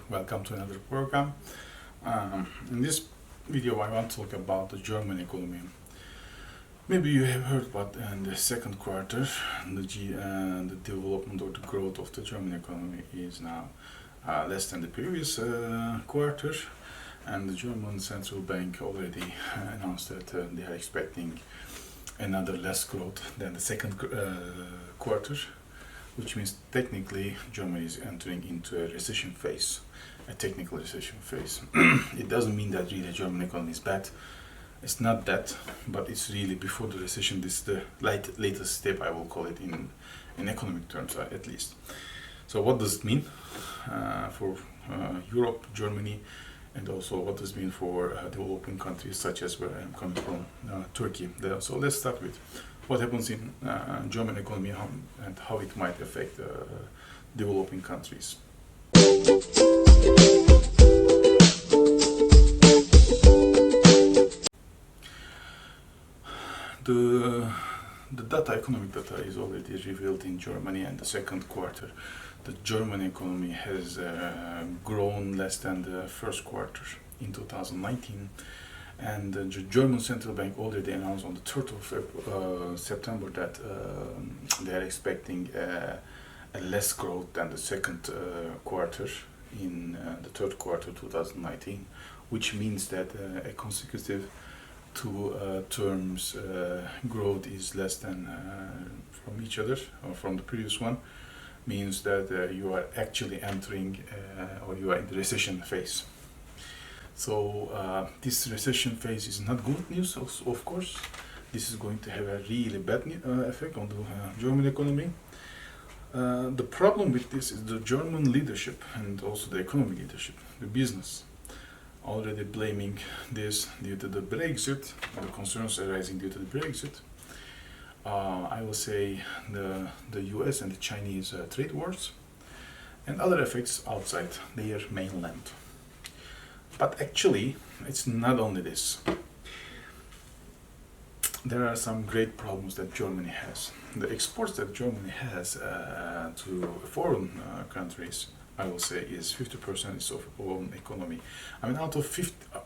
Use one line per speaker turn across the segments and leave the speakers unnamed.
welcome to another program. In this video I want to talk about the German economy. Maybe you have heard about in the second quarter the development or the growth of the German economy is now less than the previous quarter, and the German central bank already announced that they are expecting another less growth than the second quarter, which means technically Germany is entering into a recession phase, a technical recession phase. It doesn't mean that really German economy is bad. It's not that, but it's really before the recession. This is the latest step, I will call it, in economic terms at least. So what does it mean for Europe, Germany, and also what does it mean for developing countries such as where I'm coming from, Turkey? So let's start with what happens in German economy and how it might affect developing countries. The economic data is already revealed in Germany, and the second quarter, the German economy has grown less than the first quarter in 2019. And the German central bank already announced on the 3rd of September that they are expecting a less growth than the second quarter in the third quarter 2019, which means that a consecutive two terms growth is less than from each other or from the previous one, means that you are actually entering or you are in the recession phase. So this recession phase is not good news, of course. This is going to have a really bad effect on the German economy. The problem with this is the German leadership and also the economic leadership, the business, already blaming this due to the Brexit, the concerns arising due to the Brexit. I will say the US and the Chinese trade wars and other effects outside their mainland. But actually, it's not only this. There are some great problems that Germany has. The exports that Germany has to foreign countries, I will say, is 50% is of own economy. I mean, out of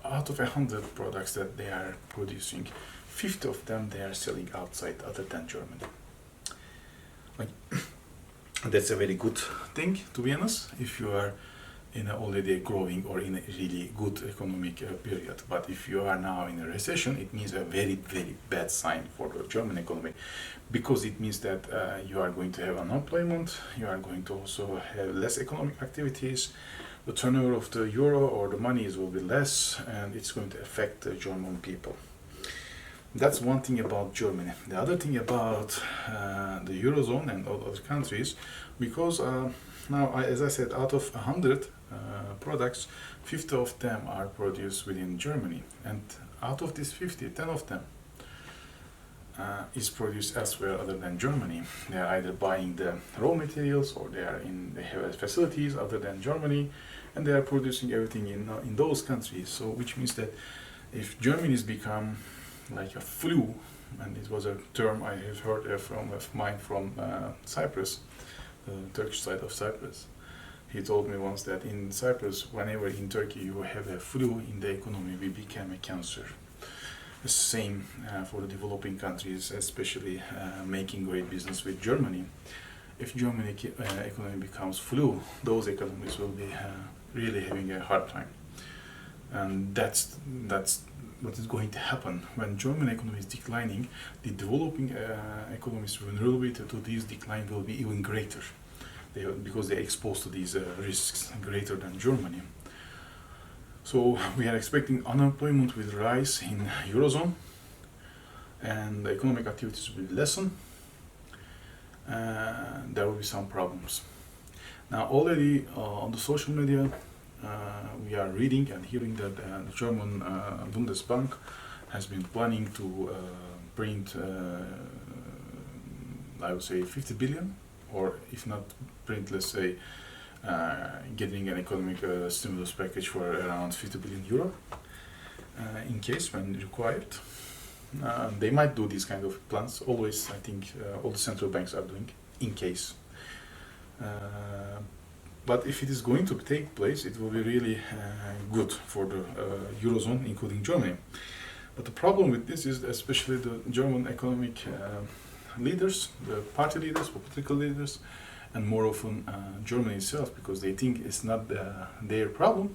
100 products that they are producing, 50 of them they are selling outside other than Germany. Like, that's a very good thing, to be honest, if you are in already a growing or in a really good economic period. But if you are now in a recession, it means a very, very bad sign for the German economy, because it means that you are going to have unemployment, you are going to also have less economic activities, the turnover of the euro or the monies will be less, and it's going to affect the German people. That's one thing about Germany. The other thing about the Eurozone and all other countries, because now, as I said, out of 100 products, 50 of them are produced within Germany, and out of these 50, 10 of them is produced elsewhere other than Germany. They are either buying the raw materials or they have facilities other than Germany, and they are producing everything in those countries. So, which means that if Germany has become like a flu, and it was a term I have heard from Cyprus, the Turkish side of Cyprus. He told me once that in Cyprus, whenever in Turkey you have a flu in the economy, we become a cancer. The same for the developing countries, especially making great business with Germany. If Germany economy becomes flu, those economies will be really having a hard time. And that's what is going to happen when German economy is declining. The developing economies' vulnerability to this decline will be even greater, because they are exposed to these risks greater than Germany. So we are expecting unemployment will rise in Eurozone, and the economic activities will lessen. There will be some problems. Now already on the social media, we are reading and hearing that the German Bundesbank has been planning to print, I would say, 50 billion, or if not print, let's say, getting an economic stimulus package for around 50 billion euro in case when required. They might do these kind of plans. Always, I think, all the central banks are doing in case. But if it is going to take place, it will be really good for the Eurozone, including Germany. But the problem with this is especially the German economic leaders, the party leaders, political leaders, and more often Germany itself, because they think it's not their problem.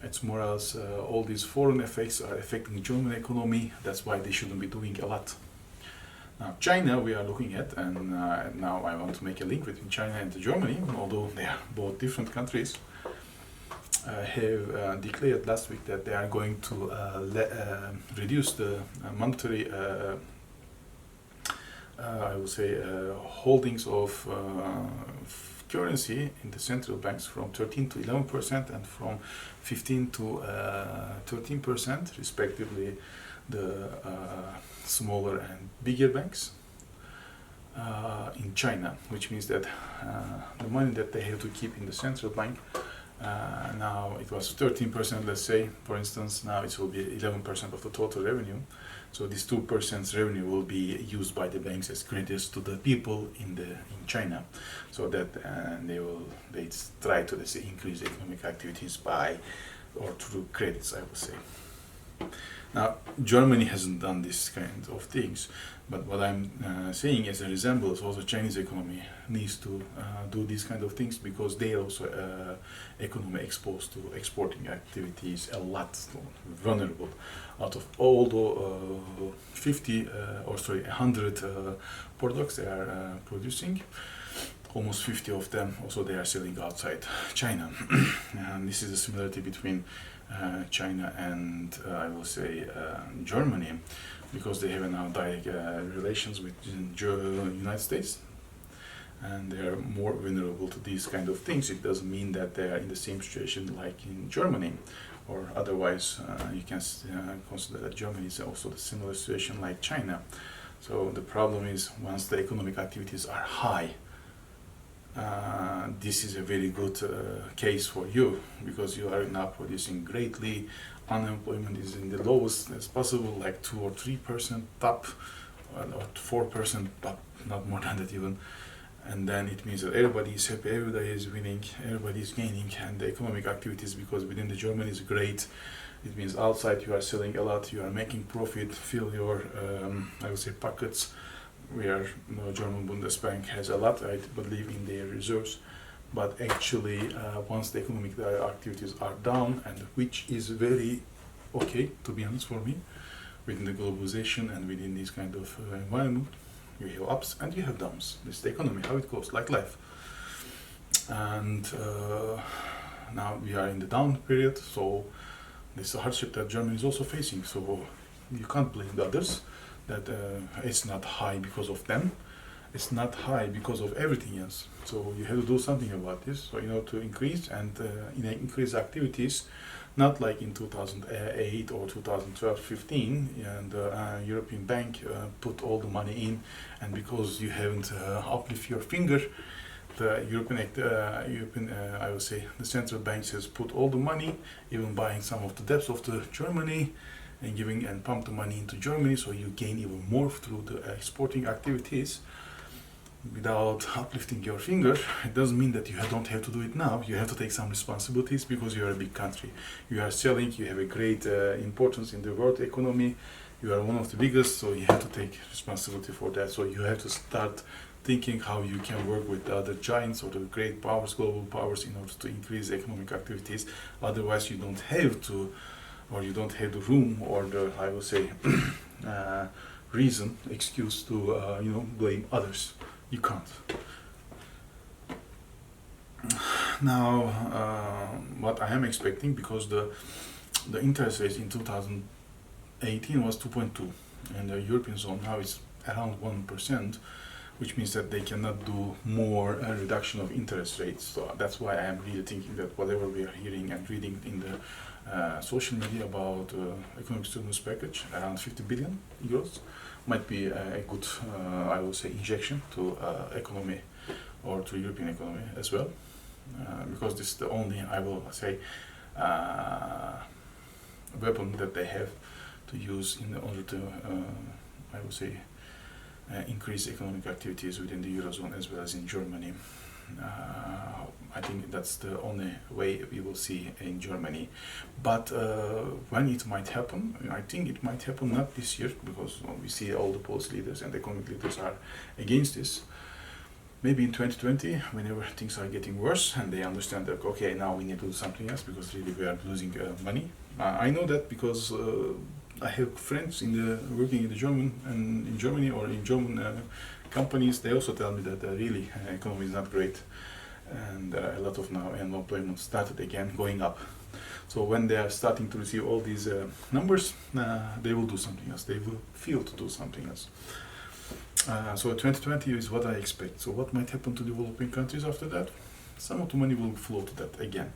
It's more else all these foreign effects are affecting German economy. That's why they shouldn't be doing a lot. Now, China we are looking at, and now I want to make a link between China and Germany, although they are both different countries. Have declared last week that they are going to reduce the monetary, I would say, holdings of currency in the central banks from 13 to 11% and from 15 to 13% respectively, the smaller and bigger banks in China, which means that the money that they have to keep in the central bank, now it was 13%, let's say, for instance, now it will be 11% of the total revenue. So this 2% revenue will be used by the banks as credits to the people in China, so that they try to, let's say, increase economic activities by or through credits, I would say. Now, Germany hasn't done this kind of things, but what I'm saying as a resemblance, also Chinese economy needs to do these kind of things because they are also economy exposed to exporting activities a lot, vulnerable. Out of all the 100 products they are producing, almost 50 of them also they are selling outside China. And this is a similarity between China and I will say Germany, because they have now direct relations with the United States, and they are more vulnerable to these kind of things. It doesn't mean that they are in the same situation like in Germany, or otherwise you can consider that Germany is also the similar situation like China. So the problem is once the economic activities are high, this is a very good case for you, because you are now producing greatly. Unemployment is in the lowest as possible, like 2 or 3% top, or 4% top, not more than that even. And then it means that everybody is happy, everybody is winning, everybody is gaining, and the economic activities, because within the Germany is great. It means outside you are selling a lot, you are making profit, fill your, I would say, pockets. Where German Bundesbank has a lot, I believe, in their reserves, but actually once the economic activities are down, and which is very okay, to be honest, for me, within the globalization and within this kind of environment, you have ups and you have downs. This is the economy, how it goes, like life. And now we are in the down period, so this is a hardship that Germany is also facing, so you can't blame the others that it's not high because of them. It's not high because of everything else. So you have to do something about this. So to increase and increase activities, not like in 2008 or 2012-15, and the European Bank put all the money in, and because you haven't uplift your finger, the European, I would say, the central banks has put all the money, even buying some of the debts of the Germany, and giving and pump the money into Germany, so you gain even more through the exporting activities without uplifting your finger. It doesn't mean that you don't have to do it now. You have to take some responsibilities because you are a big country. You are selling, you have a great importance in the world economy. You are one of the biggest, so you have to take responsibility for that. So you have to start thinking how you can work with the other giants or the great powers, global powers, in order to increase economic activities. Otherwise, you don't have to, or you don't have the room or the, I would say, reason, excuse to blame others. You can't. Now, what I am expecting, because the interest rate in 2018 was 2.2, and the European zone now is around 1%, which means that they cannot do more reduction of interest rates. So that's why I am really thinking that whatever we are hearing and reading in the social media about economic stimulus package, around 50 billion euros, might be a good, I would say, injection to economy or to European economy as well, because this is the only, I will say, weapon that they have to use in order to, I would say, increase economic activities within the Eurozone as well as in Germany. I think that's the only way we will see in Germany. But when it might happen, I think it might happen not this year, because we see all the policy leaders and economic leaders are against this. Maybe in 2020, whenever things are getting worse and they understand that, okay, now we need to do something else because really we are losing money. I know that because I have friends working in Germany or in German companies. They also tell me that really economy is not great, and a lot of now unemployment started again going up. So when they are starting to receive all these numbers, they will do something else. They will feel to do something else. So 2020 is what I expect. So what might happen to developing countries after that? Some of the money will flow to that again.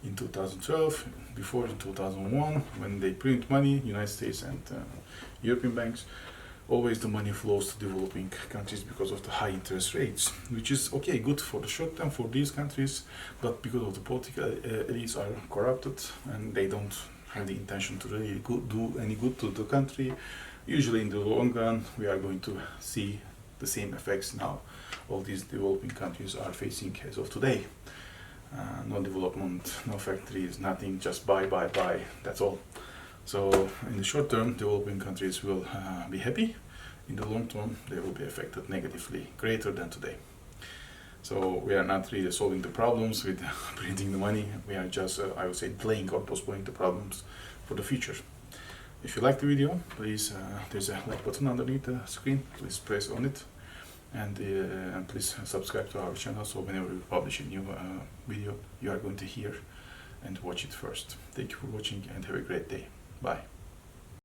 In 2012, before in 2001, when they print money, United States and European banks, always the money flows to developing countries because of the high interest rates, which is okay, good for the short term for these countries, but because of the political elites are corrupted and they don't have the intention to really do any good to the country. Usually in the long run, we are going to see the same effects now all these developing countries are facing as of today. No development, no factories, nothing, just buy, that's all. So in the short term, developing countries will be happy. In the long term, they will be affected negatively, greater than today. So we are not really solving the problems with printing the money. We are just, I would say, delaying or postponing the problems for the future. If you like the video, please, there's a like button underneath the screen. Please press on it. And please subscribe to our channel, so whenever we publish a new video, you are going to hear and watch it first. Thank you for watching and have a great day. Bye.